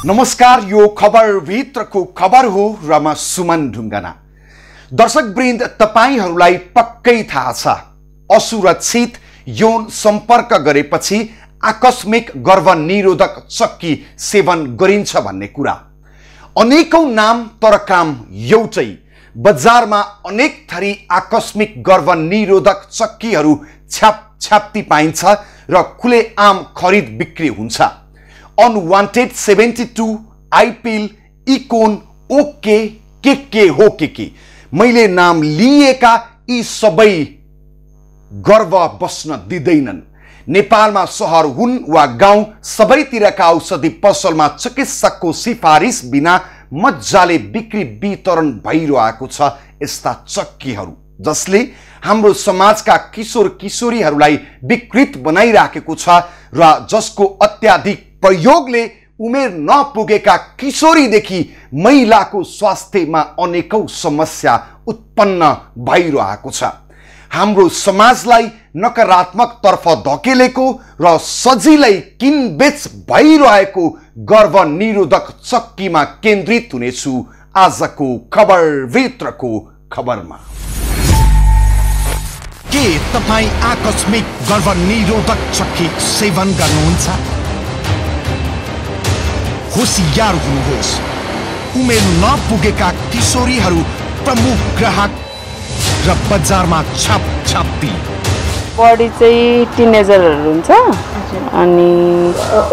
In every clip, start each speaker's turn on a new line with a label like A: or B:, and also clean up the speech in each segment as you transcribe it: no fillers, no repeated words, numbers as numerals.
A: नमस्कार, यो खबर भित्रको खबर हो र म सुमन ढुङ्गाना। दर्शकवृन्द, तपाईहरूलाई पक्कै थाहा छ, असुरक्षित यौन सम्पर्क गरेपछि आकस्मिक गर्भनिरोधक चक्की सेवन गरिन्छ भन्ने कुरा। अनेकौं नाम तर काम एउटै। बजारमा अनेक थरी आकस्मिक गर्भनिरोधक चक्कीहरू छ्याप्ती पाइन्छ र खुलेआम खरिद बिक्री हुन्छ। अनवान्टेड 72, आइपिल, इकोन, ओके, के हो के मैले नाम लिएका यी सबै गर्भ बस्न दिँदैनन्। नेपालमा शहर हुन् वा गाउँ, सबैतिरका औषधि पसलमा चिकित्सकको सिफारिस बिना मजाले बिक्री वितरण भइरहेको छ यस्ता चक्कीहरू, जसले हाम्रो समाजका किशोर किशोरीहरूलाई विकृत बनाइराखेको छ र जसको अत्याधिक प्रयोगले उमेर नपुगेका किशोरीदेखि महिलाको स्वास्थ्यमा अनेकौं समस्या उत्पन्न भइरहेको छ। हाम्रो समाजलाई नकारात्मक तर्फ धकेलेको र सजिलै किनबेच भइरहेको गर्भनिरोधक चक्कीमा केन्द्रित हुनेछु आजको खबर भित्रको खबरमा।
B: के तपाईं आकस्मिक गर्भनिरोधक चक्की सेवन गर्नुहुन्छ? होशियार हुनुहोस्, उमेर नपुगेका किशोरीहरू प्रमुख ग्राहक र बजारमा छाप्ती।
C: बडी चाहिँ टिनेजरहरू हुन्छ अनि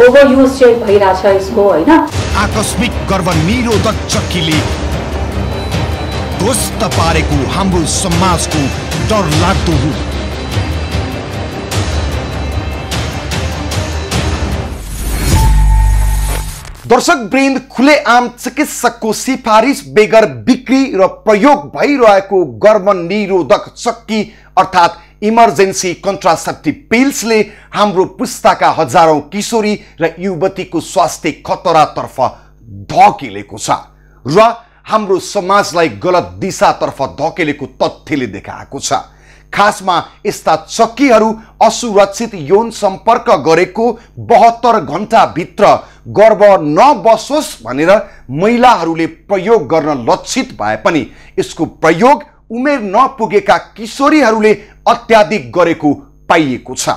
D: ओभर युज चाहिँ भइरहेछ यसको, हैन?
B: आकस्मिक गर्भनिरोधक चक्कीले ध्वस्त पारेको हाम्रो समाजको डरलाग्दो रूप।
A: दर्शकवृन्द, खुलेआम चिकित्सकको सिफारिस बेगर बिक्री र प्रयोग भइरहेको गर्भनिरोधक चक्की अर्थात् इमर्जेन्सी कन्ट्रासेप्टिभ पिल्सले हाम्रो पुस्ताका हजारौं किशोरी र युवतीको स्वास्थ्य खतरातर्फ धकेलेको छ र हाम्रो समाजलाई गलत दिशातर्फ धकेलेको तथ्यले देखाएको छ। खासमा यस्ता चक्कीहरू असुरक्षित यौन सम्पर्क गरेको 72 घण्टाभित्र गर्भ नबसोस् भनेर महिलाहरूले प्रयोग गर्न लक्षित भए पनि यसको प्रयोग उमेर नपुगेका किशोरीहरूले अत्याधिक गरेको पाइएको छ।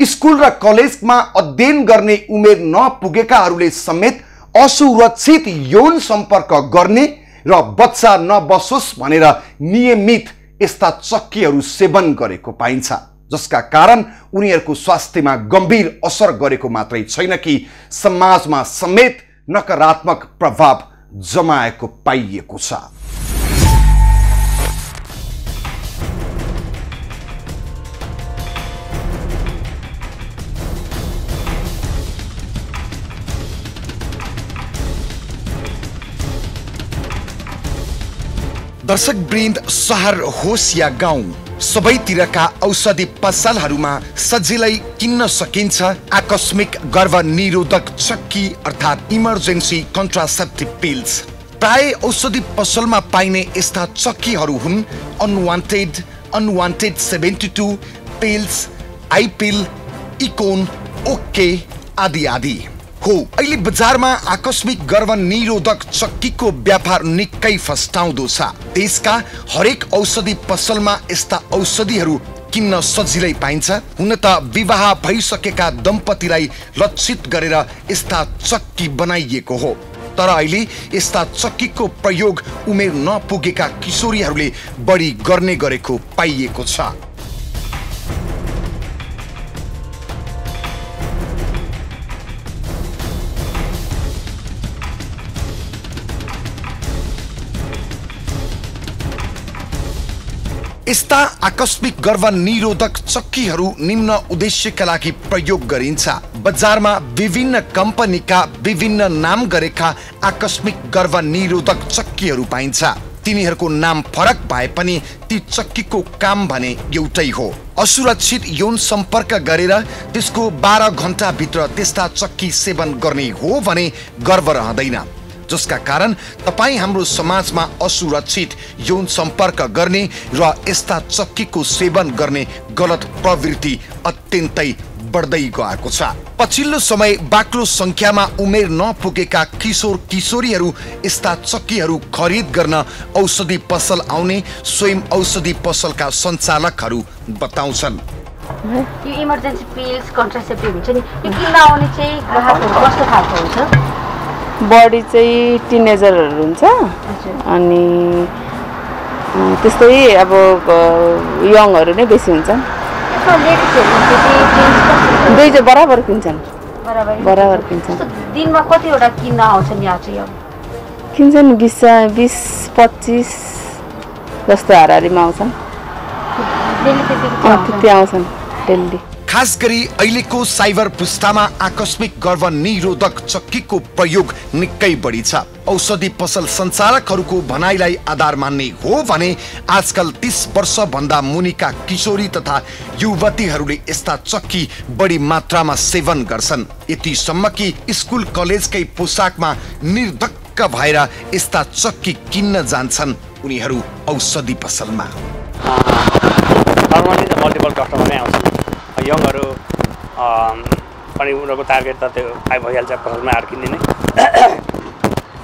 A: स्कुल र कलेजमा अध्ययन गर्ने उमेर नपुगेकाहरूले समेत असुरक्षित यौन सम्पर्क गर्ने र बच्चा नबसोस् भनेर नियमित यस्ता चक्कीहरू सेवन गरेको पाइन्छ, जसका कारण उनीहरूको स्वास्थ्यमा गम्भीर असर गरेको मात्रै छैन कि समाजमा समेत नकारात्मक प्रभाव जमाएको पाइएको छ।
B: दर्शकवृन्द, शहर होस् या गाउँ, सबैतिरका औषधि पसलहरूमा सजिलै किन्न सकिन्छ आकस्मिक गर्भनिरोधक चक्की अर्थात् इमर्जेन्सी कन्ट्रासेप्टिभ पिल्स। प्राय औषधि पसलमा पाइने यस्ता चक्कीहरू हुन् अनवान्टेड 72, पिल्स, आइपिल, इकोन, ओके आदि आदि हो। अहिले बजारमा आकस्मिक गर्भनिरोधक चक्कीको व्यापार निकै फस्टाउँदो छ। देशका हरेक औषधि पसलमा यस्ता औषधिहरू किन्न सजिलै पाइन्छ। हुन त विवाह भइसकेका दम्पतिलाई लक्षित गरेर यस्ता चक्की बनाइएको हो, तर अहिले यस्ता चक्कीको प्रयोग उमेर नपुगेका किशोरीहरूले बढी गर्ने गरेको पाइएको छ। यस्ता आकस्मिक गर्भनिरोधक चक्कीहरू निम्न उद्देश्यका लागि प्रयोग गरिन्छ। बजारमा विभिन्न कम्पनीका विभिन्न नाम गरेका आकस्मिक गर्भनिरोधक चक्कीहरू पाइन्छ। तिनीहरूको नाम फरक भए पनि ती चक्कीको काम भने एउटै हो। असुरक्षित यौन सम्पर्क गरेर त्यसको 12 घण्टाभित्र त्यस्ता चक्की सेवन गर्ने हो भने गर्भ रहँदैन। जसका कारण तपाई हाम्रो समाजमा असुरक्षित यौन सम्पर्क गर्ने र यस्ता चक्कीको सेवन गर्ने गलत प्रवृत्ति अत्यन्तै बढ्दै गएको छ। पछिल्लो समय बाक्लो संख्यामा उमेर नपुगेका किशोर किशोरीहरू यस्ता चक्कीहरू खरिद गर्न औषधि पसल आउने स्वयं औषधि पसलका सञ्चालकहरू बताउँछन्।
D: यो इमर्जेन्सी पिल्स कन्ट्रासेप्टिभ हुन्छ नि, यो किन्न आउने चाहिँ ग्राहकहरू कस्तो खालको हुन्छ?
C: बढी चाहिँ टिनेजरहरू हुन्छ अनि त्यस्तै अब यङहरू नै बेसी हुन्छन्। दुई चाहिँ बराबर किन्छन्। बराबर किन्छन्।
D: दिनमा कतिवटा किन्न आउँछन् यहाँ चाहिँ?
C: किन्छन् 20-25 जस्तो हाराहारीमा आउँछन्। त्यति आउँछन् डेली।
B: खास गरी अहिलेको साइबर पुस्तामा आकस्मिक गर्भनिरोधक चक्कीको प्रयोग निकै बढी छ। औषधि पसल सञ्चालकहरूको भनाइलाई आधार मान्ने हो भने आजकल 30 वर्ष भन्दा मुनिका किशोरी तथा युवतीहरूले यस्ता चक्की बढी मात्रामा सेवन गर्छन्। यतिसम्म कि स्कुल कलेजकै पोसाकमा निर्धक्क भएर यस्ता चक्की किन्न जान्छन् उनीहरू औषधि पसलमा।
E: मल्टिपल कस्टमर नै आउँछन्। यङहरू पनि उनीहरूको टार्गेट त त्यो भइहाल्छ पसलमा आएर किन्ने नै।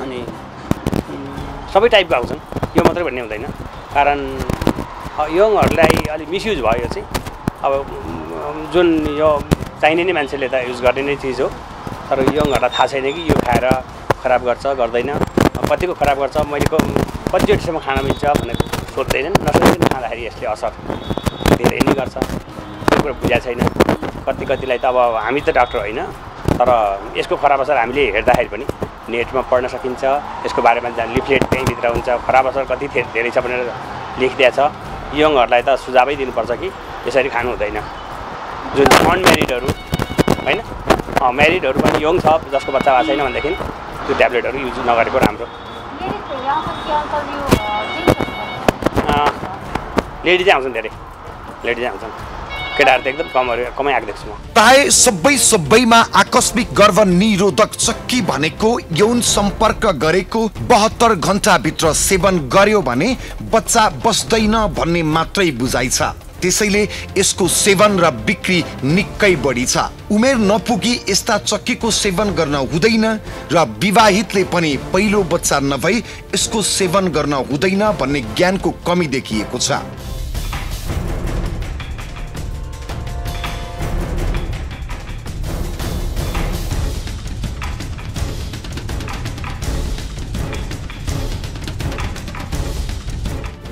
E: अनि सबै टाइपको आउँछन्, यो मात्रै भन्ने हुँदैन। कारण यङहरूलाई अलिक मिसयुज भयो यो चाहिँ। अब जुन यो चाहिने नै मान्छेले त युज गर्ने नै चिज हो, तर यङहरूलाई थाहा छैन कि यो खाएर खराब गर्छ गर्दैन, कतिको खराब गर्छ, मैले कतिचोटिसम्म खान मिल्छ भनेर सोध्दैनन्। नसोधिकन खाँदाखेरि यसले असर धेरै नै गर्छ, त्यो कुरा बुझाएको छैन। कतिलाई त अब हामी त डाक्टर होइन, तर यसको खराब असर हामीले हेर्दाखेरि पनि नेटमा पढ्न सकिन्छ। यसको बारेमा लिफलेट त्यहीँभित्र हुन्छ, खराब असर कति धेरै छ भनेर लेखिदिएको छ। यङहरूलाई त सुझावै दिनुपर्छ कि यसरी खानु हुँदैन। जुन अनम्यारिडहरू होइन, म्यारिडहरू पनि यङ छ जसको बच्चा भएको छैन भनेदेखि त्यो ट्याब्लेटहरू युज नगरेको राम्रो। लेडी चाहिँ आउँछन्, धेरै लेडी चाहिँ आउँछन्। केटाहरू त एकदम कमै आएको देख्छु म।
B: प्राय सबैमा आकस्मिक गर्भनिरोधक चक्की भनेको यौन सम्पर्क गरेको 72 घण्टाभित्र सेवन गर्यो भने बच्चा बस्दैन भन्ने मात्रै बुझाइ छ। त्यसैले यसको सेवन र बिक्री निकै बढी छ। उमेर नपुगी यस्ता चक्कीको सेवन गर्न हुँदैन र विवाहितले पनि पहिलो बच्चा नभई यसको सेवन गर्न हुँदैन भन्ने ज्ञानको कमी देखिएको छ।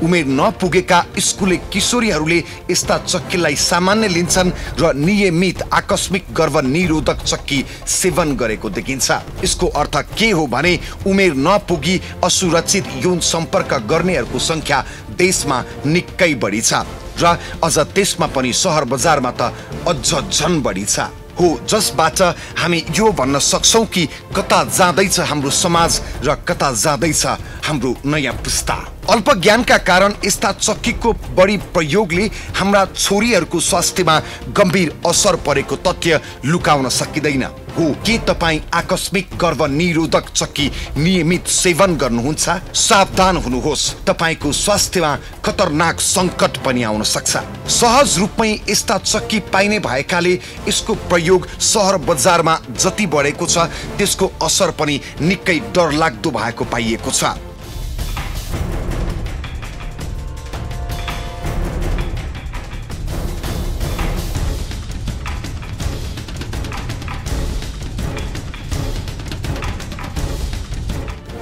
B: उमेर नपुगेका स्कुले किशोरीहरूले यस्ता चक्कीलाई सामान्य लिन्छन् र नियमित आकस्मिक गर्भनिरोधक चक्की सेवन गरेको देखिन्छ। यसको अर्थ के हो भने उमेर नपुगी असुरक्षित यौन सम्पर्क गर्नेहरूको संख्या देशमा निकै बढी छ र अझ त्यसमा पनि सहर बजारमा त अझ झन बढी छ। हो जसबाट हामी यो भन्न सक्छौं कि कता जाँदैछ हाम्रो समाज र कता जाँदैछ हाम्रो नयाँ पुस्ता। अल्प ज्ञानका कारण यस्ता चक्कीको बढी प्रयोगले हाम्रा छोरीहरूको स्वास्थ्यमा गम्भीर असर परेको तथ्य लुकाउन सकिँदैन। हो के तपाईँ आकस्मिक गर्भनिरोधक चक्की नियमित सेवन गर्नुहुन्छ? सावधान हुनुहोस्, तपाईको स्वास्थ्यमा खतरनाक संकट पनि आउन सक्छ। सहज रूपमै यस्ता चक्की पाइने भएकाले यसको प्रयोग सहर बजारमा जति बढेको छ त्यसको असर पनि निकै डरलाग्दो भएको पाइएको छ।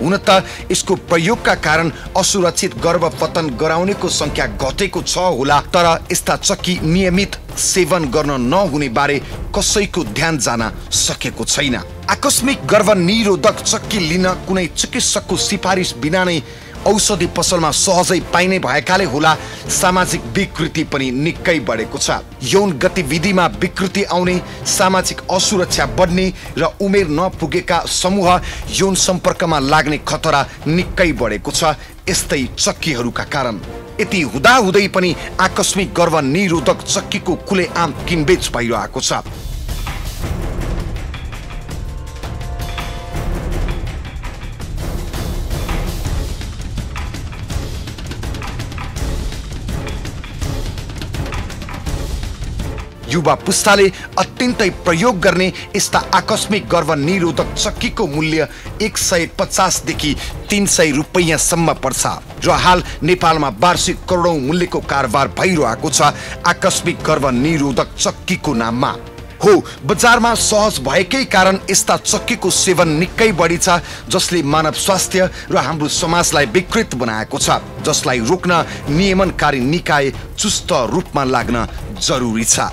B: हुन त यसको प्रयोगका कारण असुरक्षित गर्भपतन गराउनेको संख्या घटेको छ होला, तर यस्ता चक्की नियमित सेवन गर्न नहुने बारे कसैको ध्यान जान सकेको छैन। आकस्मिक गर्भनिरोधक चक्की लिन कुनै चिकित्सकको सिफारिस बिना नै औषधि पसलमा सहजै पाइने भएकाले होला सामाजिक विकृति पनि निकै बढेको छ। यौन गतिविधिमा विकृति आउने, सामाजिक असुरक्षा बढ्ने र उमेर नपुगेका समूह यौन सम्पर्कमा लाग्ने खतरा निकै बढेको छ यस्तै चक्कीहरूका कारण। यति हुँदाहुँदै पनि आकस्मिक गर्भनिरोधक चक्कीको खुलेआम किनबेच भइरहेको छ। युवा पुस्ताले अत्यन्तै प्रयोग गर्ने यस्ता आकस्मिक गर्भ निरोधक चक्कीको मूल्य 150 देखि 300 रुपैयाँसम्म पर्छ र हाल नेपालमा वार्षिक करोडौं मूल्यको कारोबार भइरहेको छ आकस्मिक गर्भ निरोधक चक्कीको नाममा। हो, बजारमा सहज भएकै कारण यस्ता चक्कीको सेवन निकै बढी छ जसले मानव स्वास्थ्य र हाम्रो समाजलाई विकृत बनाएको छ, जसलाई रोक्न नियमनकारी निकाय चुस्त रूपमा लाग्न जरुरी छ।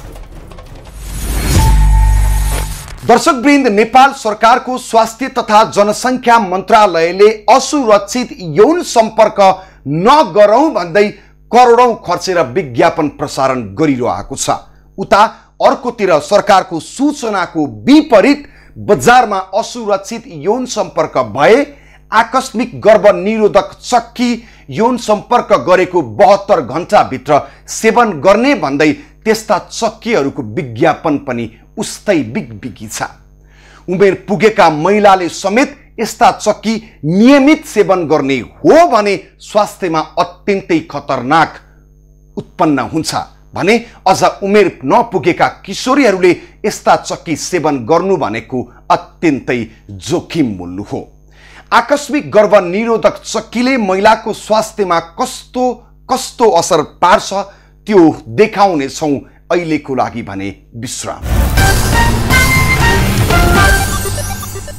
A: दर्शकवृन्द, नेपाल सरकारको स्वास्थ्य तथा जनसङ्ख्या मन्त्रालयले असुरक्षित यौन सम्पर्क नगरौं भन्दै करोडौं खर्चेर विज्ञापन प्रसारण गरिरहेको छ। उता अर्कोतिर सरकारको सूचनाको विपरीत बजारमा असुरक्षित यौन सम्पर्क भए आकस्मिक गर्भ निरोधक चक्की यौन सम्पर्क गरेको 72 घण्टाभित्र सेवन गर्ने भन्दै त्यस्ता चक्कीहरूको विज्ञापन पनि उस्तै बिगबिगी छ। उमेर पुगेका महिलाले समेत यस्ता चक्की नियमित सेवन गर्ने हो भने स्वास्थ्यमा अत्यन्तै खतरनाक उत्पन्न हुन्छ भने अझ उमेर नपुगेका किशोरीहरूले यस्ता चक्की सेवन गर्नु भनेको अत्यन्तै जोखिमपूर्ण हो। आकस्मिक गर्भ निरोधक चक्कीले महिलाको स्वास्थ्यमा कस्तो कस्तो असर पार्छ त्यो देखाउने छौं अहिलेको लागि भने विश्राम।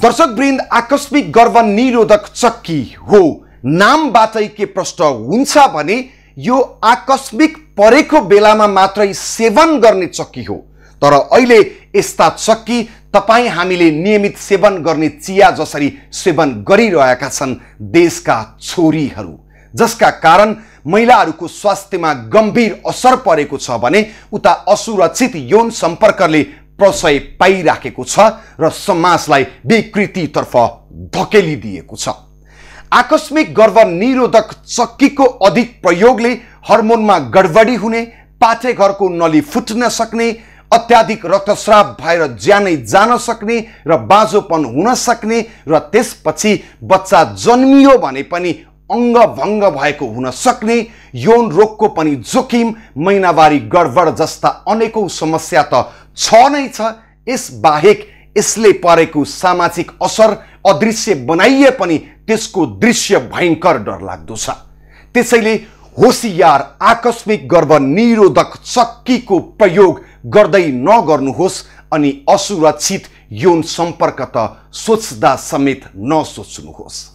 A: दर्शकवृन्द, आकस्मिक गर्भ निरोधक चक्की हो, नामबाटै के प्रश्न हुन्छ भने यो आकस्मिक परेको बेलामा मात्रै सेवन गर्ने चक्की हो। तर अहिले यस्ता चक्की तपाई हामीले नियमित सेवन गर्ने चिया जसरी सेवन गरिरहेका छन् देशका छोरीहरू, जसका कारण महिलाहरूको स्वास्थ्यमा गम्भीर असर परेको छ भने उता असुरक्षित यौन सम्पर्कले प्रशय पाइराखेको छ र समाजलाई विकृतितर्फ धकेलिदिएको छ। आकस्मिक गर्भ निरोधक चक्कीको अधिक प्रयोगले हर्मोनमा गडबडी हुने, पाठेघरको नली फुट्न सक्ने, अत्याधिक रक्तस्राव भएर ज्यानै जान सक्ने र बाँझोपन हुन सक्ने र त्यसपछि बच्चा जन्मियो भने पनि अङ्गभङ्ग भएको हुन सक्ने, यौन रोगको पनि जोखिम, महिनावारी गडबड जस्ता अनेकौं समस्या त छ नै छ। यस बाहेक यसले परेको सामाजिक असर अदृश्य बनाइए पनि त्यसको दृश्य भयंकर डरलाग्दो छ। त्यसैले होशियार, आकस्मिक गर्भ निरोधक चक्कीको प्रयोग गर्दै नगर्नुहोस् अनि असुरक्षित यौन सम्पर्क त सोच्दा समेत नसोच्नुहोस्।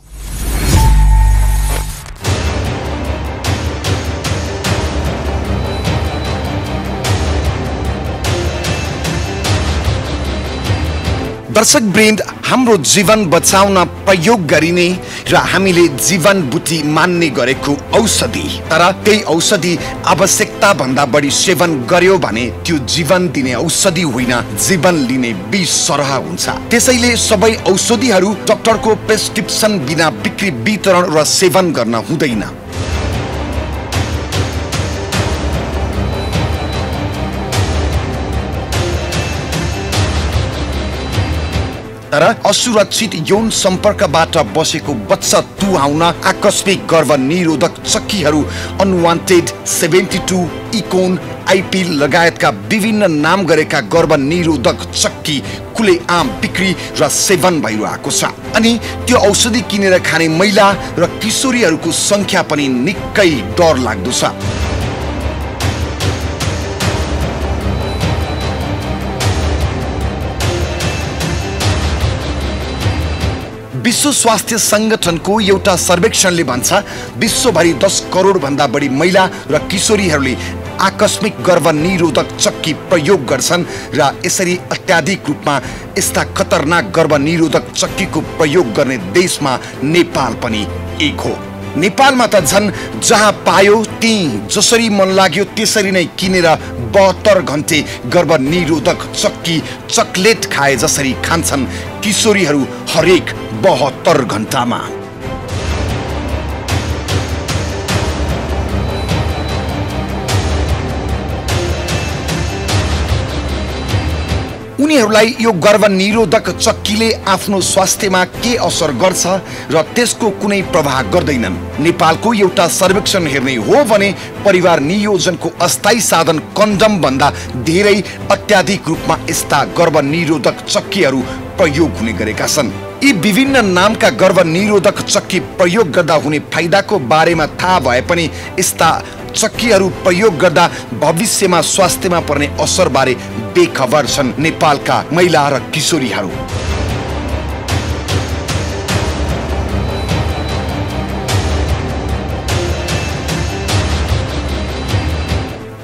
B: दर्शकवृन्द, हाम्रो जीवन बचाउन प्रयोग गरिने र हामीले जीवन बुटी मान्ने गरेको औषधि, तर त्यही औषधि आवश्यकता भन्दा बढी सेवन गर्यो भने त्यो जीवन दिने औषधि होइन, जीवन लिने विष सरह हुन्छ। त्यसैले सबै औषधिहरू डाक्टरको प्रेस्क्रिप्सन बिना बिक्री, वितरण र सेवन गर्न हुँदैन। तर असुरक्षित यौन सम्पर्कबाट बसेको बच्चा तुहाउन आकस्मिक गर्भ निरोधक चक्कीहरू अनवान्टेड 72, इकोन, आइपिल लगायतका विभिन्न नाम गरेका गर्भ निरोधक चक्की खुलेआम बिक्री र सेवन भइरहेको छ। अनि त्यो औषधि किनेर खाने महिला र किशोरीहरूको संख्या पनि निकै डरलाग्दो छ। विश्व स्वास्थ्य संगठनको एउटा सर्वेक्षणले भन्छ विश्वभरि 10 करोड भन्दा बढी महिला र किशोरीहरूले आकस्मिक गर्भ निरोधक चक्की प्रयोग गर्छन् र यसरी अत्याधिक रूपमा यस्ता खतरनाक गर्भ निरोधक चक्कीको प्रयोग गर्ने देशमा नेपाल पनि एक हो। नेपालमा त झन् जहाँ पायो त्यही जसरी मन लाग्यो त्यसरी नै किनेर 72 घण्टे गर्भ निरोधक चक्की चकलेट खाए जसरी खान्छन् किशोरीहरू हरेक 72 घण्टामा। उनीहरूलाई यो गर्भनिरोधक चक्कीले आफ्नो स्वास्थ्यमा के असर गर्छ र त्यसको कुनै प्रभाव गर्दैनन्। नेपालको एउटा सर्वेक्षण हेर्ने हो भने परिवार नियोजनको अस्थायी साधन कन्डम भन्दा धेरै अत्याधिक रूपमा यस्ता गर्भनिरोधक चक्कीहरू प्रयोग हुने गरेका छन्। यी विभिन्न नामका गर्भनिरोधक चक्की प्रयोग गर्दा हुने फाइदाको बारेमा थाहा भए पनि यस्ता चक्कीहरू प्रयोग गर्दा भविष्यमा स्वास्थ्यमा पर्ने असर बारे बेखबर छन् नेपालका महिला र किशोरीहरू।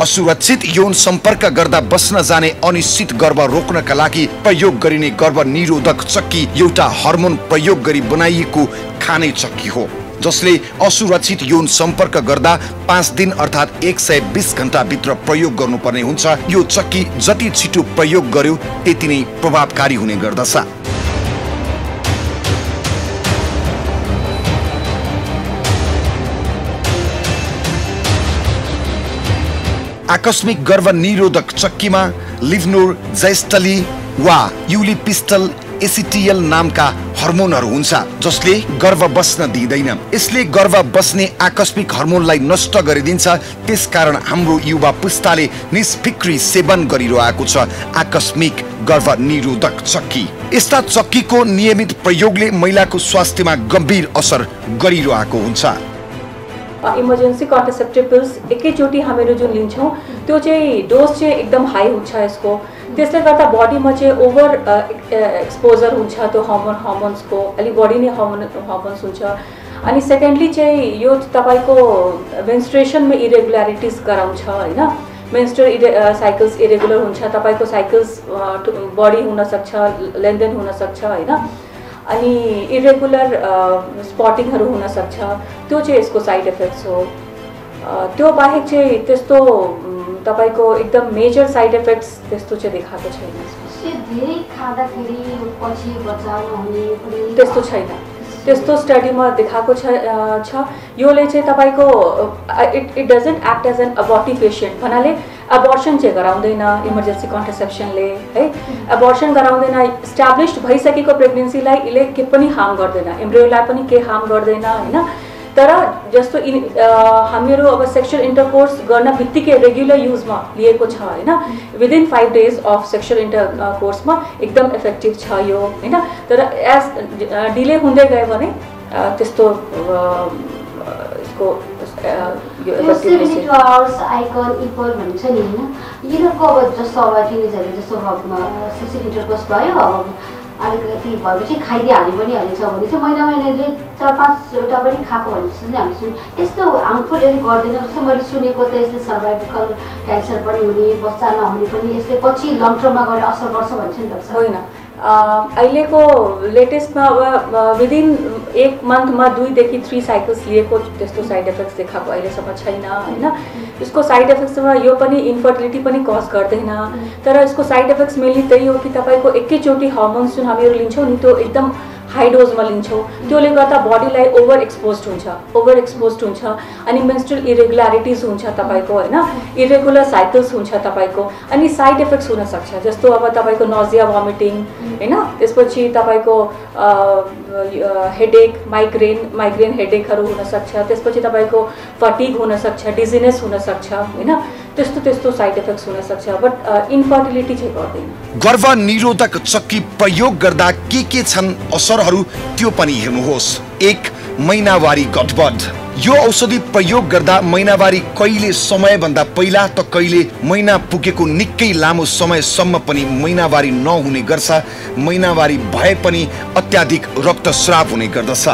B: असुरक्षित यौन सम्पर्क गर्दा बस्न जाने अनिश्चित गर्भ रोक्नका लागि प्रयोग गरिने गर्भनिरोधक चक्की एउटा हर्मोन प्रयोग गरी बनाइएको खाने चक्की हो, जसले असुरक्षित यौन सम्पर्क गर्दा 5 दिन अर्थात् 120 घण्टा भित्र प्रयोग गर्नुपर्ने हुन्छ। यो चक्की जति छिटो प्रयोग गर्यो त्यति नै प्रभावकारी हुने गर्दछ। आकस्मिक गर्भनिरोधक चक्कीमा लिभनोर, जैस्टली वा युलिपिस्टल एसिटियल नामका हर्मोनहरू हुन्छ जसले गर्भ बस्न दिँदैन। यसले गर्भ बस्ने आकस्मिक हर्मोनलाई नष्ट गरिदिन्छ। त्यसकारण हाम्रो युवा पुस्ताले निष्फिक्री सेवन गरिरहेको छ आकस्मिक गर्भनिरोधक चक्की। यस्ता चक्कीको नियमित प्रयोगले महिलाको स्वास्थ्यमा गम्भीर असर गरिरहेको हुन्छ।
F: इमर्जेन्सी कन्ट्रासेप्टिभ पिल्स एकैचोटि हामीहरू जुन लिन्छौँ त्यो चाहिँ डोज चाहिँ एकदम हाई हुन्छ यसको। त्यसले गर्दा बडीमा चाहिँ ओभर एक्सपोजर हुन्छ त्यो हर्मोन्सको, अलिक बडी नै हर्मोन्स हुन्छ। अनि सेकेन्डली चाहिँ यो तपाईँको मेन्स्ट्रुएसनमा इरेगुलरिटिज गराउँछ होइन। मेन्स्ट्रुअल साइकल्स इरेगुलर हुन्छ, तपाईँको साइकल्स बढी हुनसक्छ, लेन्देन हुनसक्छ होइन। अनि इरेगुलर स्पटिङहरू हुनसक्छ, त्यो चाहिँ यसको साइड इफेक्ट्स हो। त्यो बाहेक चाहिँ त्यस्तो तपाईँको एकदम मेजर साइड इफेक्ट्स त्यस्तो चाहिँ देखाएको छैन।
D: धेरै खाँदाखेरि पछि बच्चा नहुने
F: त्यस्तो छैन, त्यस्तो स्टडीमा देखाएको छ। योले चाहिँ तपाईँको it doesn't act as an abortifacient भन्नाले अबोर्सन चाहिँ गराउँदैन इमर्जेन्सी कन्ट्रासेप्सनले है। अबोर्सन गराउँदैन, इस्टाब्लिस्ड भइसकेको प्रेग्नेन्सीलाई यसले के पनि हार्म गर्दैन, एम्ब्रियोलाई पनि के हार्म गर्दैन होइन। तर जस्तो हामीहरू अब सेक्सुअल इन्टरकोर्स गर्न बित्तिकै रेगुलर युजमा लिएको छ होइन, विदिन 5 days अफ सेक्सुअल इन्टरकोर्समा एकदम इफेक्टिभ छ यो होइन। तर एज डिले हुँदै गयो भने त्यस्तो यसको
D: आइकन इक्वल भन्छ नि होइन। यिनीहरूको अब जस्तो अब टिनेजरले जस्तो सेक्सुअल इन्टरकोर्स भयो, अब अलिकति भएपछि खाइदिइहाल्ने पनि हालिन्छ भने चाहिँ महिनाले 4-5वटा पनि खाएको भने जस्तो चाहिँ हामी सुन यस्तो हार्मफुल यदि गर्दैन। जस्तो मैले सुनेको त यसले सर्भाइकल क्यान्सर पनि हुने, बच्चा नहुने पनि यसले पछि लङ टर्ममा गएर असर गर्छ भन्छ नि त। होइन, अहिलेको लेटेस्टमा अब विदिन 1 मन्थमा 2 देखि 3 साइकल्स लिएको त्यस्तो साइड इफेक्ट्स देखाएको अहिलेसम्म छैन होइन। यसको साइड इफेक्ट्समा यो पनि इन्फर्टिलिटी पनि कज गर्दैन। तर यसको साइड इफेक्ट्स मेनली त्यही हो कि तपाईँको एकैचोटि हर्मोन्स जुन हामीहरू लिन्छौँ नि त्यो एकदम हाई डोजमा लिन्छौँ, त्यसले गर्दा बडीलाई ओभर एक्सपोज हुन्छ अनि मेन्स्ट्रुअल इरेगुलरिटिज हुन्छ तपाईँको होइन, इरेगुलर साइकल्स हुन्छ तपाईँको। अनि साइड इफेक्ट्स हुनसक्छ जस्तो अब तपाईँको नजिया, भमिटिङ होइन, त्यसपछि तपाईँको हेडेक, माइग्रेन हेडेकहरू हुनसक्छ, त्यसपछि तपाईँको फटिग हुनसक्छ, डिजिनेस हुनसक्छ होइन। त्यस्तो साइड इफेक्ट्स हुनसक्छ, बट इन्फर्टिलिटी चाहिँ गर्दैन।
B: गर्भनिरोधक चक्की प्रयोग गर्दा के छन् असरहरू त्यो पनि हेर्नुहोस्। 1. महिनावारी गडबड। यो औषधि प्रयोग गर्दा महिनावारी कहिले समयभन्दा पहिला त कहिले महिना पुगेको निकै लामो समयसम्म पनि महिनावारी नहुने गर्छ। महिनावारी भए पनि अत्याधिक रक्तस्राव हुने गर्दछ।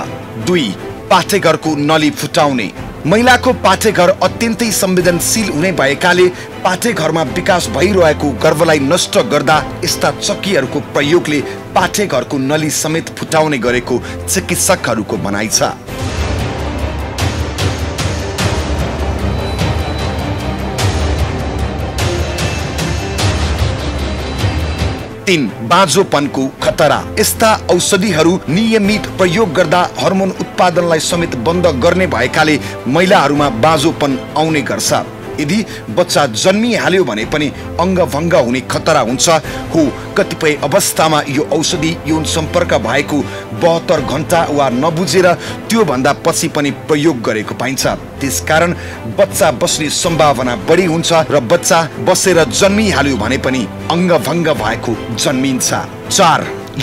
B: 2. पाठेघरको नली फुटाउने। महिलाको पाठेघर अत्यन्तै संवेदनशील हुने भएकाले पाठेघरमा विकास भइरहेको गर्भलाई नष्ट गर्दा यस्ता चक्कीहरूको प्रयोगले पाठेघरको नली समेत फुटाउने गरेको चिकित्सकहरूको भनाइ छ। 3. बाँझोपनको खतरा। यस्ता औषधिहरू नियमित प्रयोग गर्दा हर्मोन उत्पादनलाई समेत बन्द गर्ने भएकाले महिलाहरूमा बाँझोपन आउने गर्छ। यदि बच्चा जन्मिहाल्यो भने पनि अङ्गभङ्ग हुने खतरा हुन्छ हो। कतिपय अवस्थामा यो औषधि यौन सम्पर्क भएको 72 घण्टा वा नबुझेर त्यो भन्दा पछि पनि प्रयोग गरेको पाइन्छ। त्यसकारण बच्चा बस्ने सम्भावना बढी हुन्छ र बच्चा बसेर जन्मिहाल्यो भने पनि अङ्गभङ्ग भएको जन्मिन्छ। 4.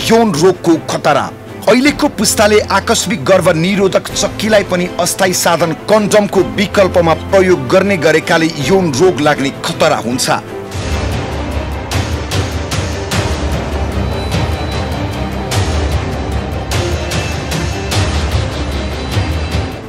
B: यौन रोगको खतरा। अहिलेको पुस्ताले आकस्मिक गर्भ निरोधक चक्कीलाई पनि अस्थायी साधन कन्डमको विकल्पमा प्रयोग गर्ने गरेकाले यौन रोग लाग्ने खतरा हुन्छ।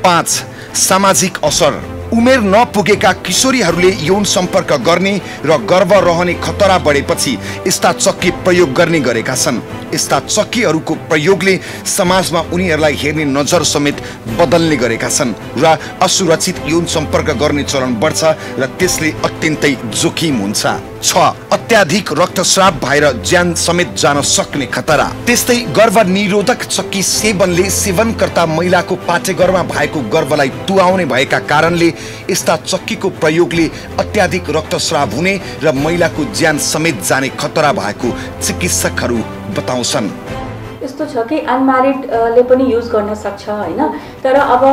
B: 5. सामाजिक असर। उमेर नपुगेका किशोरीहरूले यौन सम्पर्क गर्ने र गर्भ रहने खतरा बढेपछि यस्ता चक्की प्रयोग गर्ने गरेका छन्। यस्ता चक्कीहरूको प्रयोगले समाजमा उनीहरूलाई हेर्ने नजर समेत बदल्ने गरेका छन् र असुरक्षित यौन सम्पर्क गर्ने चलन बढ्छ र त्यसले अत्यन्तै जोखिम हुन्छ। 6. अत्याधिक रक्तस्राव भएर ज्यान समेत जान सक्ने खतरा। त्यस्तै गर्भ निरोधक चक्की सेवनले सेवनकर्ता महिलाको पाठेघरमा भएको गर्भलाई तुहाउने भएका कारणले यस्ता चक्कीको प्रयोगले अत्याधिक रक्तस्राव हुने र महिलाको ज्यान समेत जाने खतरा भएको चिकित्सकहरू बताउँछन्।
F: यस्तो छ कि अनम्यारिडले पनि युज गर्न सक्छ हैन, तर अब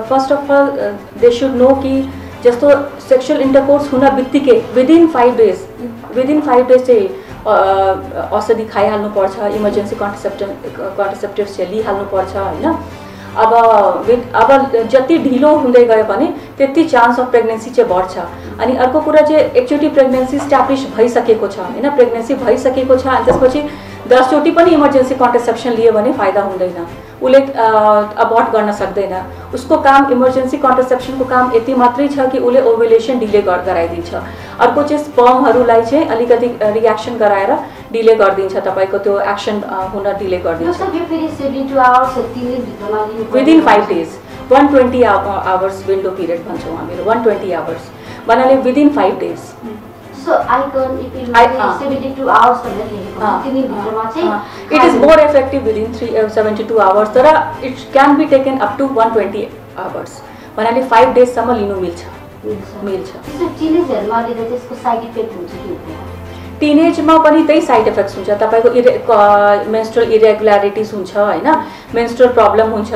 F: first of all they should know कि जस्तो सेक्सुअल इन्टरकोर्स हुन बित्तिकै विदिन 5 डेज चाहिँ औषधि खाइहाल्नु पर्छ, इमर्जेन्सी कन्ट्रासेप्टिभ्स चाहिँ लिइहाल्नु पर्छ हैन। अब जति ढिलो हुँदै गयो भने त्यति चान्स अफ प्रेग्नेन्सी चाहिँ बढ्छ। अनि अर्को कुरा चाहिँ एकचोटि प्रेग्नेन्सी स्ट्याब्लिस भइसकेको छ हैन, प्रेग्नेन्सी भइसकेको छ अनि त्यसपछि 10 चोटि पनि इमर्जेन्सी कन्ट्रासेप्सन लियो भने फाइदा हुँदैन, उसले अबॉर्ट गर्न सक्दैन। उसको काम इमर्जेन्सी कन्ट्रासेप्सनको काम यति मात्रै छ कि उसले ओभुलेसन डिले गराइदिन्छ। अर्को चाहिँ स्पर्महरूलाई चाहिँ अलिकति रिएक्सन गराएर डिले गरिदिन्छ, तपाईँको त्यो एक्सन हुन डिले गरिदिन्छ। Within 5 days 120 hours window period भन्छौँ हामीहरू, 120 आवर्स भन्नाले within 5 days. It is more effective within 72 hours, तर it can be taken up to 120 hours. भन्नाले 5 days सम्म लिनु मिल्छ। टिनेजमा पनि त्यही साइड इफेक्ट्स हुन्छ, तपाईँको मेन्स्ट्रुअल इरेगुलरिटिज हुन्छ हैन, मेन्स्ट्रुअल प्रब्लम हुन्छ,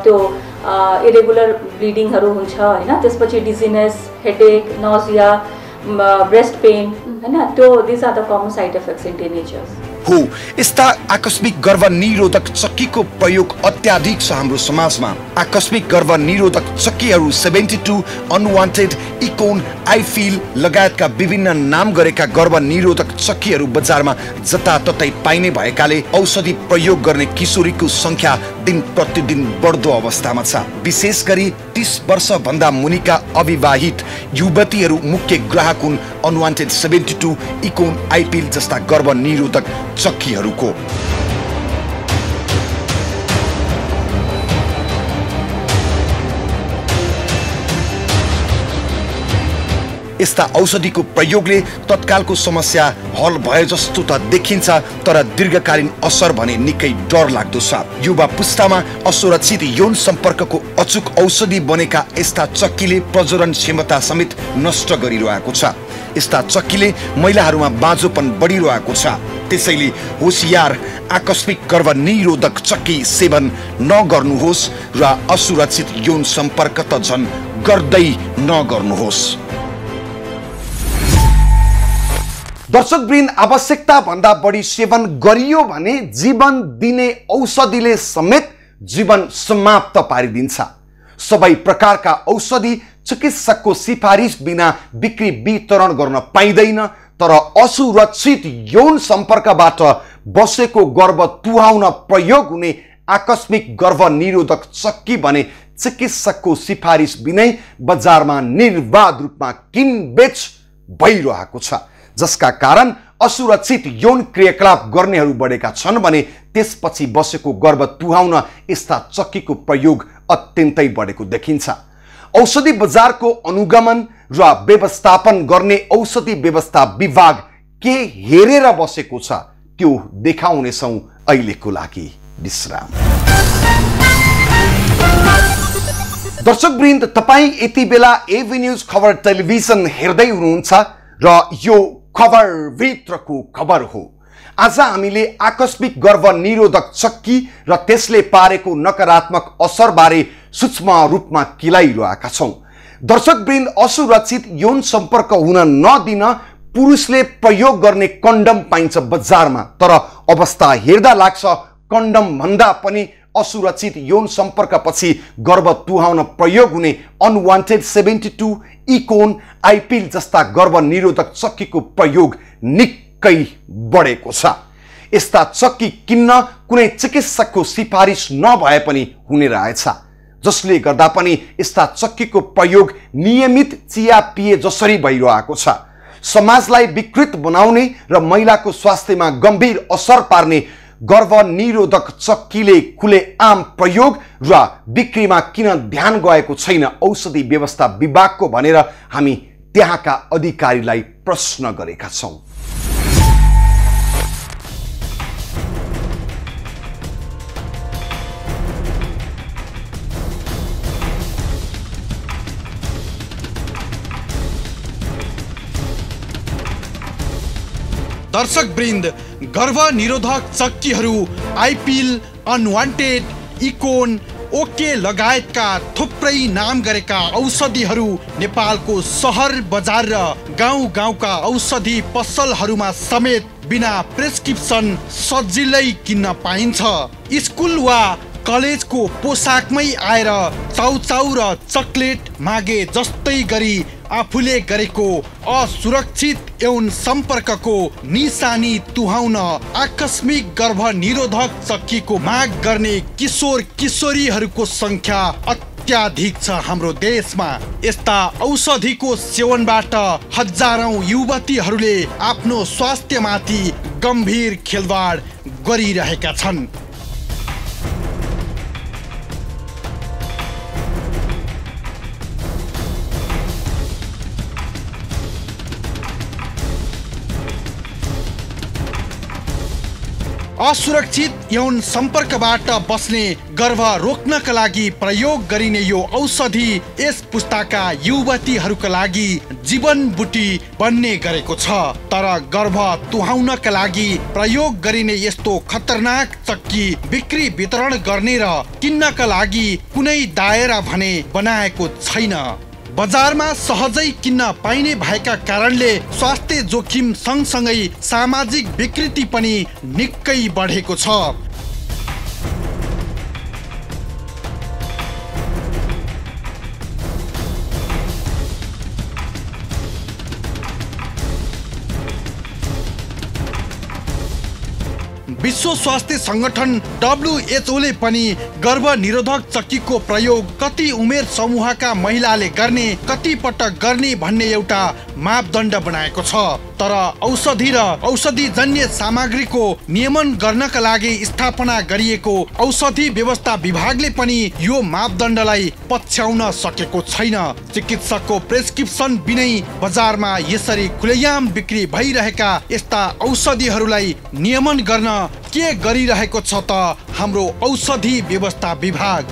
F: त्यो इरेगुलर ब्लिडिङहरू हुन्छ हैन, त्यसपछि dizziness, headache, nausea, breast pain हैन, त्यो this are the common side effects in teenagers
B: हो। यस्ता आकस्मिक गर्भ निरोधक चक्कीको प्रयोग अत्याधिक छ हाम्रो समाजमा। आकस्मिक गर्भ निरोधक चक्कीहरू 72, अनवान्टेड, इकोन, आइफिल लगायतका विभिन्न नाम गरेका गर्भ निरोधक चक्कीहरू बजारमा जताततै पाइने भएकाले औषधि प्रयोग गर्ने किशोरीको संख्या दिन प्रतिदिन बढ्दो अवस्थामा छ। विशेष गरी 30 वर्ष भन्दा मुनिका अविवाहित युवतीहरू मुख्य ग्राहक हुन् अनवान्टेड 72, इकोन, आइफिल जस्ता गर्भ निरोधक चक्कीहरूको। यस्ता औषधिको प्रयोगले तत्कालको समस्या हल भए जस्तो त देखिन्छ, तर दीर्घकालीन असर भने निकै डर लाग्दो छ। युवा पुस्तामा असुरक्षित यौन सम्पर्कको अचूक औषधि बनेका यस्ता चक्कीले प्रजनन क्षमता समेत नष्ट गरिरहेको छ। यस्ता चक्कीले महिलाहरूमा बाँझोपन बढिरहेको छ। त्यसैले होशियार, आकस्मिक गर्भ निरोधक चक्की सेवन नगर्नुहोस् र असुरक्षित यौन सम्पर्क त झन् गर्दै नगर्नुहोस्।
A: दर्शकवृन्द, आवश्यकता भन्दा बढी सेवन गरियो भने जीवन दिने औषधिले समेत जीवन समाप्त पारिदिन्छ। सबै प्रकारका औषधि चिकित्सकको सिफारिस बिना बिक्री वितरण गर्न पाइँदैन, तर असुरक्षित यौन सम्पर्कबाट बसेको गर्भ तुहाउन प्रयोग हुने आकस्मिक गर्भ निरोधक चक्की भने चिकित्सकको सिफारिस बिनै बजारमा निर्बाध रूपमा किनबेच भइरहेको छ, जसका कारण असुरक्षित यौन क्रियाकलाप गर्नेहरू बढेका छन् भने त्यसपछि बसेको गर्भ तुहाउन यस्ता चक्कीको प्रयोग अत्यन्तै बढेको देखिन्छ। औषधि बजारको अनुगमन र व्यवस्थापन गर्ने औषधि व्यवस्था विभाग के हेरेर बसेको छ त्यो देखाउनेछौँ। अहिलेको लागि विश्राम। दर्शकवृन्द, तपाईँ यति बेला एभी न्यूज खबर टेलिभिजन हेर्दै हुनुहुन्छ र यो खबरभित्रको खबर हो। आज हामीले आकस्मिक गर्भनिरोधक चक्की र त्यसले पारेको नकारात्मक असरबारे सूक्ष्म रूपमा केलाइरहेका छौं। दर्शकवृन्द, असुरक्षित यौन सम्पर्क हुन नदिन पुरुषले प्रयोग गर्ने कन्डम पाइन्छ बजारमा, तर अवस्था हेर्दा लाग्छ कन्डम भन्दा पनि असुरक्षित यौन सम्पर्कपछि गर्भ तुहाउन प्रयोग हुने अनवान्टेड 72 इकोन आइपिल जस्ता गर्भनिरोधक चक्कीको प्रयोग निकै बढेको छ। यस्ता चक्की किन्न कुनै चिकित्सकको सिफारिस नभए पनि हुने रहेछ, जसले गर्दा पनि यस्ता चक्कीको प्रयोग नियमित चिया पिए जसरी भइरहेको छ। समाजलाई विकृत बनाउने र महिलाको स्वास्थ्यमा गम्भीर असर पार्ने गर्भनिरोधक चक्कीले खुलेआम प्रयोग र बिक्रीमा किन ध्यान गएको छैन औषधि व्यवस्था विभागको भनेर हामी त्यहाँका अधिकारीलाई प्रश्न गरेका छौं।
G: दर्शकवृन्द, गर्भनिरोधक चक्कीहरू आइपिल, अनवान्टेड, इकोन, ओके लगायतका थुप्रै नाम गरेका औषधिहरू नेपालको सहर बजार र गाउँ गाउँका औषधि पसलहरूमा समेत बिना प्रेस्क्रिप्सन सजिलै किन्न पाइन्छ। स्कुल वा कलेजको पोसाकमै आएर चाउचाउ र चकलेट मागे जस्तै गरी आफूले गरेको असुरक्षित यौन सम्पर्कको निशानी तुहाउन आकस्मिक गर्भनिरोधक चक्कीको माग गर्ने किशोर किशोरीहरूको संख्या अत्याधिक छ हाम्रो देशमा। यस्ता औषधिको सेवनबाट हजारौं युवतीहरूले आफ्नो स्वास्थ्यमाथि गम्भीर खेलवाड गरिरहेका छन्। असुरक्षित यौन सम्पर्कबाट बस्ने गर्भ रोक्नका लागि प्रयोग गरिने यो औषधि यस पुस्ताका युवतीहरूका लागि जीवन बुटी बन्ने गरेको छ। तर गर्भ तुहाउनका लागि प्रयोग गरिने यस्तो खतरनाक चक्की बिक्री वितरण गर्ने र किन्नका लागि कुनै दायरा भने बनाएको छैन। बजारमा सहजै किन्न पाइने भएका कारणले स्वास्थ्य जोखिम सँगसँगै सामाजिक विकृति पनि निकै बढेको छ। विश्व स्वास्थ्य संगठन WHO ले पनि गर्भनिरोधक चक्कीको प्रयोग कति उमेर समूहका महिलाले गर्ने, कति पटक गर्ने भन्ने एउटा मापदण्ड बनाएको छ। तर औषधि र औषधिजन्य सामग्रीको नियमन गर्नका लागि स्थापना गरिएको औषधि व्यवस्था विभागले पनि यो मापदण्डलाई पछ्याउन सकेको छैन। चिकित्सकको प्रेस्क्रिप्सन बिनै बजारमा यसरी खुलेआम बिक्री भइरहेका यस्ता औषधिहरूलाई नियमन गर्न के गरिरहेको छ त हाम्रो औषधि व्यवस्था विभाग?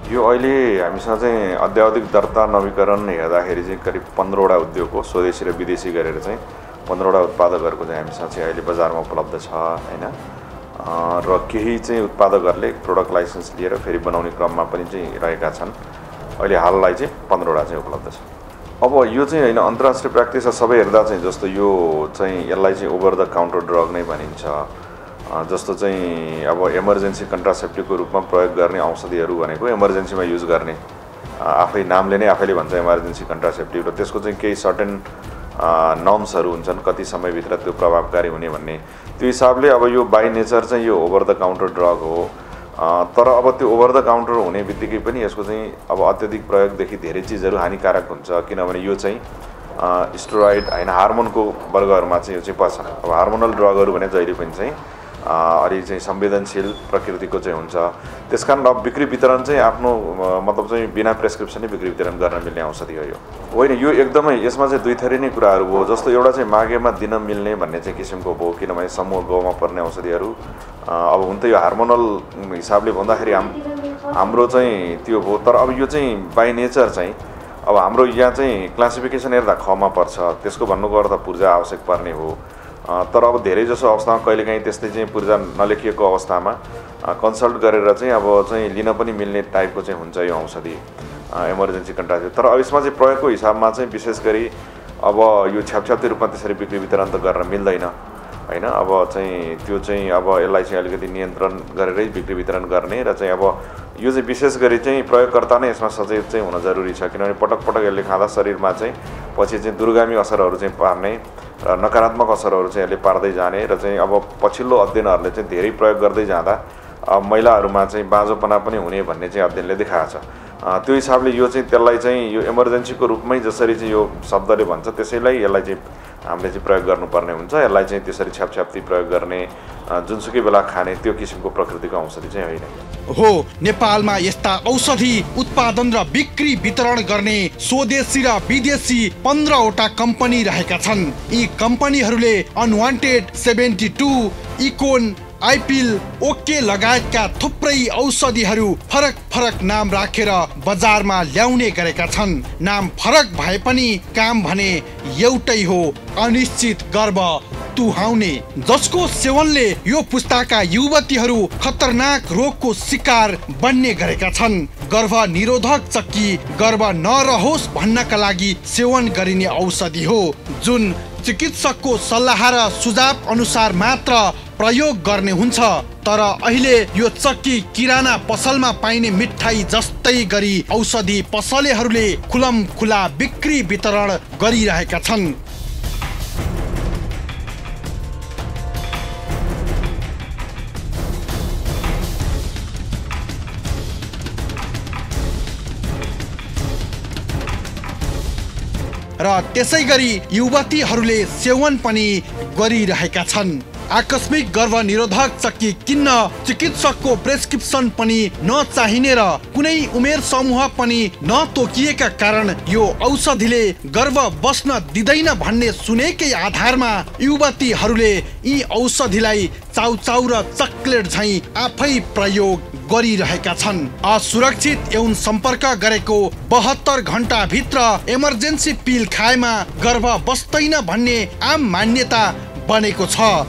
H: यो अहिले हामीसँग चाहिँ अद्यावधिक दर्ता नवीकरण हेर्दाखेरि चाहिँ करिब 15वटा उद्योग हो, स्वदेशी र विदेशी गरेर चाहिँ 15वटा उत्पादकहरूको चाहिँ हामीसँग चाहिँ अहिले बजारमा उपलब्ध छ हैन। र केही चाहिँ उत्पादकहरूले प्रोडक्ट लाइसेन्स लिएर फेरि बनाउने क्रममा पनि चाहिँ रहेका छन्। अहिले हाललाई चाहिँ 15वटा चाहिँ उपलब्ध छ। अब यो चाहिँ हैन अन्तर्राष्ट्रिय प्र्याक्टिस सबै हेर्दा चाहिँ जस्तो यो चाहिँ यसलाई चाहिँ ओभर द काउन्टर ड्रग नै भनिन्छ। जस्तो चाहिँ अब इमर्जेन्सी कन्ट्रासेप्टिभको रूपमा प्रयोग गर्ने औषधिहरू भनेको इमर्जेन्सीमा युज गर्ने, आफै नामले नै आफैले भन्छ इमर्जेन्सी कन्ट्रासेप्टिभ, र त्यसको चाहिँ केही सर्टेन नर्म्सहरू हुन्छन् कति समयभित्र त्यो प्रभावकारी हुने भन्ने। त्यो हिसाबले अब यो बाई नेचर चाहिँ यो ओभर द काउन्टर ड्रग हो। तर अब त्यो ओभर द काउन्टर हुने बित्तिकै पनि यसको चाहिँ अब अत्यधिक प्रयोगदेखि धेरै चिजहरू हानिकारक हुन्छ, किनभने यो चाहिँ स्टेरोइड हैन हार्मोनको वर्गहरूमा चाहिँ यो चाहिँ पर्छ। अब हार्मोनल ड्रगहरू भने जहिले पनि चाहिँ अलि चाहिँ संवेदनशील प्रकृतिको चाहिँ हुन्छ। त्यसकारण अब बिक्री वितरण चाहिँ आफ्नो मतलब चाहिँ बिना प्रेस्क्रिप्सनै बिक्री वितरण गर्न मिल्ने औषधि हो यो होइन। यो एकदमै यसमा चाहिँ दुई थरी नै कुराहरू हो। जस्तो एउटा चाहिँ मागेमा दिन मिल्ने भन्ने चाहिँ किसिमको हो, किनभने समूह गौमा पर्ने औषधिहरू अब हुन त यो हार्मोनल हिसाबले भन्दाखेरि हाम्रो चाहिँ त्यो हो। तर अब यो चाहिँ बाई नेचर चाहिँ अब हाम्रो यहाँ चाहिँ क्लासिफिकेसन हेर्दा खमा पर्छ, त्यसको भन्नुको अर्थ पूर्जा आवश्यक पर्ने हो। तर अब धेरै जसो अवस्थामा कहिलेकाहीँ त्यस्तै चाहिँ पूर्जा नलेखिएको अवस्थामा कन्सल्ट गरेर चाहिँ अब चाहिँ लिन पनि मिल्ने टाइपको चाहिँ हुन्छ यो औषधि इमर्जेन्सी कन्ट्रासेप्टिभ। तर अब यसमा चाहिँ प्रयोगको हिसाबमा चाहिँ विशेष गरी अब यो छ्यापछ्याप्ती रूपमा त्यसरी बिक्री वितरण त गर्न मिल्दैन हैन। अब चाहिँ त्यो चाहिँ अब यसलाई चाहिँ अलिकति नियन्त्रण गरेरै बिक्री वितरण गर्ने र चाहिँ अब यो चाहिँ विशेष गरी चाहिँ प्रयोगकर्ता नै यसमा सचेत चाहिँ हुन जरुरी छ, किनभने पटक पटक यसले खाँदा शरीरमा चाहिँ पछि चाहिँ दुर्गामी असरहरू चाहिँ पार्ने र नकारात्मक असरहरू चाहिँ यसले पार्दै जाने र चाहिँ अब पछिल्लो अध्ययनहरूले चाहिँ धेरै प्रयोग गर्दै जाँदा महिलाहरूमा चाहिँ बाँझोपना पनि हुने भन्ने चाहिँ अध्ययनले देखाएको छ। त्यो हिसाबले यो चाहिँ त्यसलाई चाहिँ यो इमर्जेन्सीको रूपमै जसरी चाहिँ यो शब्दले भन्छ त्यसैलाई यसलाई चाहिँ हामीले चाहिँ प्रयोग गर्नुपर्ने हुन्छ। यसलाई चाहिँ त्यसरी छ्यापछ्याप्ती प्रयोग गर्ने जुनसुकै बेला खाने त्यो किसिमको प्रकृतिको औषधि चाहिँ होइन
G: हो। नेपालमा यस्ता औषधि उत्पादन र बिक्री वितरण गर्ने स्वदेशी र विदेशी 15वटा कम्पनी रहेका छन्। यी कम्पनीहरूले अनवान्टेड 72, इकोन, आइपिल, ओके लगायतका थुप्रै औषधिहरू फरक फरक नाम राखेर बजारमा ल्याउने गरेका छन्। नाम फरक भए पनि काम भने एउटै हो, अनिश्चित गर्भ तुहाउने, जसको सेवनले यो पुस्ताका युवतीहरू खतरनाक रोगको शिकार बन्ने गरेका छन्। गर्भ निरोधक चक्की गर्भ नरहोस् भन्नका लागि सेवन गरिने औषधि हो, जुन चिकित्सकको सल्लाह र सुझाव अनुसार मात्र प्रयोग गर्ने हुन्छ। तर अहिले यो चक्की किराना पसलमा पाइने मिठाई जस्तै गरी औषधि पसलेहरूले खुलमखुला बिक्री वितरण गरिरहेका छन्। र त्यसै गरी युवतीहरूले सेवन पनि गरिरहेका छन्। आकस्मिक गर्भ निरोधक चक्की किन्न चिकित्सकको प्रेस्क्रिप्सन पनि नचाहिने र कुनै उमेर समूह पनि नतोकिएका कारण यो औषधिले गर्भ बस्न दिँदैन भन्ने सुनेकै आधारमा युवतीहरूले यी औषधिलाई चाउचाउ र चकलेट झैं आफै प्रयोग गरिरहेका छन्। असुरक्षित यौन सम्पर्क गरेको 72 घण्टा भित्र इमर्जेन्सी पिल खाएमा गर्भ बस्दैन भन्ने आम मान्यता बनेको छ।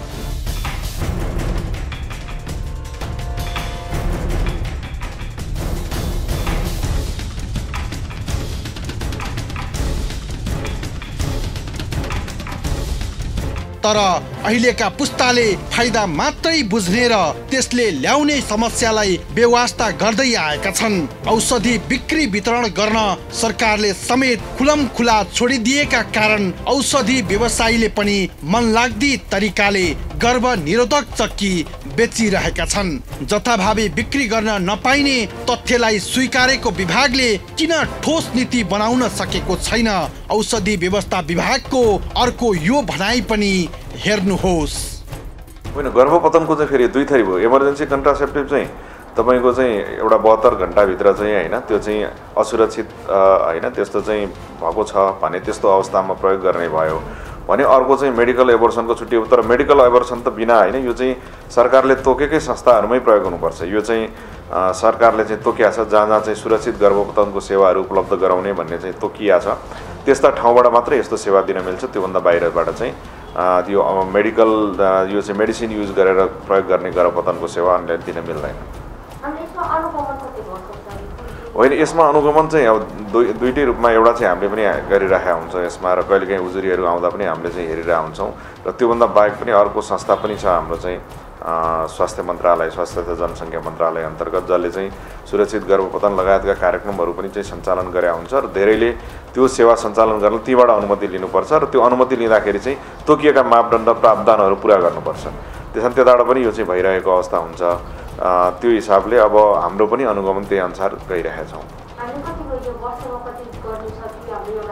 G: तर अहिलेका पुस्ताले फाइदा मात्रै बुझ्ने र त्यसले ल्याउने समस्यालाई बेवास्ता गर्दै आएका छन्। औषधि बिक्री वितरण गर्न सरकारले समेत खुलमखुला छोडिदिएका कारण औषधि व्यवसायीले पनि मनलाग्दी तरिकाले गर्भ निरोधक चक्की बेचिरहेका छन्। जथाभावी बिक्री गर्न नपाइने तथ्यलाई स्वीकारेको विभागले किन ठोस नीति बनाउन सकेको छैन? औषधि व्यवस्था विभागको अर्को यो भनाइ पनि हेर्नुहोस्।
H: होइन, गर्भपतनको चाहिँ फेरि दुई थरी भयो। इमर्जेन्सी कन्ट्रासेप्टिभ चाहिँ तपाईँको चाहिँ एउटा 72 घण्टाभित्र चाहिँ होइन त्यो चाहिँ असुरक्षित होइन त्यस्तो चाहिँ भएको छ भने त्यस्तो अवस्थामा प्रयोग गर्ने भयो भने अर्को चाहिँ मेडिकल एबोर्सनको छुट्टी हो। तर मेडिकल एबोर्सन त बिना होइन, यो चाहिँ सरकारले तोकेकै संस्थाहरूमै प्रयोग हुनुपर्छ। यो चाहिँ सरकारले चाहिँ तोकिया छ, जहाँ जहाँ चाहिँ सुरक्षित गर्भपतनको सेवाहरू उपलब्ध गराउने भन्ने चाहिँ तोकिया छ, त्यस्ता ठाउँबाट मात्रै यस्तो सेवा दिन मिल्छ। त्योभन्दा बाहिरबाट चाहिँ यो मेडिकल यो चाहिँ मेडिसिन युज गरेर प्रयोग गर्ने गर्भपतनको सेवा अन्यले दिन मिल्दैन। होइन, यसमा अनुगमन चाहिँ अब दुईटै रूपमा, एउटा चाहिँ हामीले पनि गरिरहेका हुन्छौँ यसमा, र कहिलेकाहीँ उजुरीहरू आउँदा पनि हामीले चाहिँ हेरिरहेका हुन्छौँ। र त्योभन्दा बाहेक पनि अर्को संस्था पनि छ हाम्रो चाहिँ स्वास्थ्य मन्त्रालय, स्वास्थ्य तथा जनसङ्ख्या मन्त्रालय अन्तर्गत, जसले चाहिँ सुरक्षित गर्भपतन लगायतका कार्यक्रमहरू पनि चाहिँ सञ्चालन गरेका हुन्छ। र धेरैले त्यो सेवा सञ्चालन गर्न तीबाट अनुमति लिनुपर्छ र त्यो अनुमति लिँदाखेरि चाहिँ तोकिएका मापदण्ड प्रावधानहरू पुरा गर्नुपर्छ। त्यसमा त्यताबाट पनि यो चाहिँ भइरहेको अवस्था हुन्छ। त्यो हिसाबले अब हाम्रो पनि अनुगमन त्यही अनुसार गइरहेका छौँ।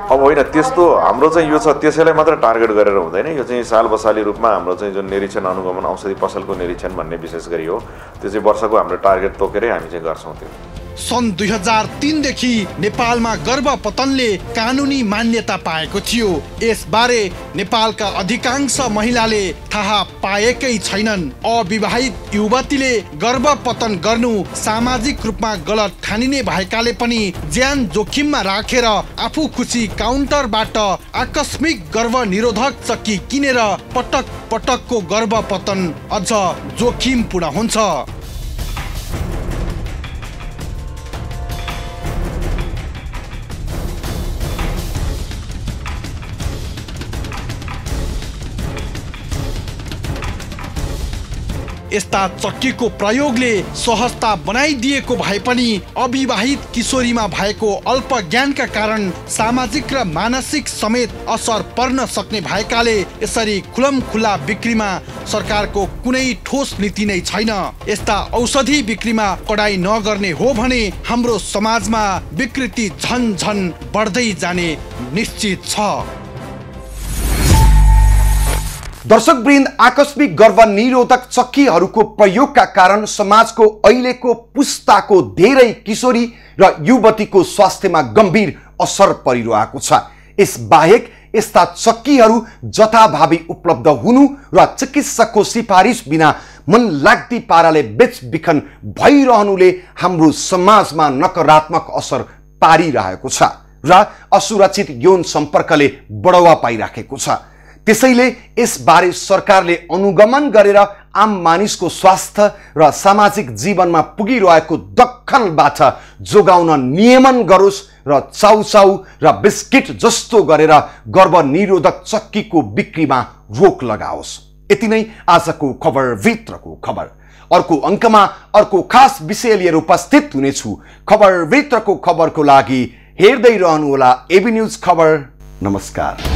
H: अब होइन, त्यस्तो हाम्रो चाहिँ यो छ, त्यसैलाई मात्र टार्गेट गरेर हुँदैन। यो चाहिँ साल बसाली रूपमा हाम्रो चाहिँ जुन निरीक्षण अनुगमन औषधि पसलको निरीक्षण भन्ने विशेष गरी हो, त्यो चाहिँ वर्षको हाम्रो टार्गेट तोकेरै हामी चाहिँ गर्छौँ। त्यो
G: सन् 2003 देखि नेपालमा गर्भपतनले कानुनी मान्यता पाएको थियो। यसबारे नेपालका अधिकांश महिलाले थाहा पाएकै छैनन्। अविवाहित युवतीले गर्भपतन गर्नु सामाजिक रूपमा गलत ठानिने भएकाले पनि ज्यान जोखिममा राखेर आफू खुसी काउन्टरबाट आकस्मिक गर्भनिरोधक चक्की किनेर पटक पटकको गर्भपतन अझ जोखिमपूर्ण हुन्छ। यस्ता चक्कीको प्रयोगले सहजता बनाइदिएको भए पनि अविवाहित किशोरीमा भएको अल्प ज्ञानका कारण सामाजिक र मानसिक समेत असर पर्न सक्ने भएकाले यसरी खुलमखुल्ला बिक्रीमा सरकारको कुनै ठोस नीति नै छैन। यस्ता औषधि बिक्रीमा कडाई नगर्ने हो भने हाम्रो समाजमा विकृति झन झन बढ्दै जाने निश्चित छ।
A: दर्शकवृन्द, आकस्मिक गर्भनिरोधक चक्कीहरूको प्रयोगका कारण समाजको अहिलेको पुस्ताको धेरै किशोरी र युवतीको स्वास्थ्यमा गम्भीर असर परिरहेको छ। यसबाहेक यस्ता चक्कीहरू जथाभावी उपलब्ध हुनु र चिकित्सकको सिफारिस बिना मनलाग्दी पाराले बेचबिखन भइरहनुले हाम्रो समाजमा नकारात्मक असर पारिरहेको छ र असुरक्षित यौन सम्पर्कले बढावा पाइराखेको छ। त्यसैले यसबारे सरकारले अनुगमन गरेर आम मानिसको स्वास्थ्य र सामाजिक जीवनमा पुगिरहेको दखलबाट जोगाउन नियमन गरोस् र चाउचाउ र बिस्किट जस्तो गरेर गर्भनिरोधक चक्कीको बिक्रीमा रोक लगाओस्। यति नै आजको खबरभित्रको खबर। अर्को अङ्कमा अर्को खास विषय लिएर उपस्थित हुनेछु। खबरभित्रको खबरको लागि हेर्दै रहनुहोला एबी न्यूज खबर। नमस्कार।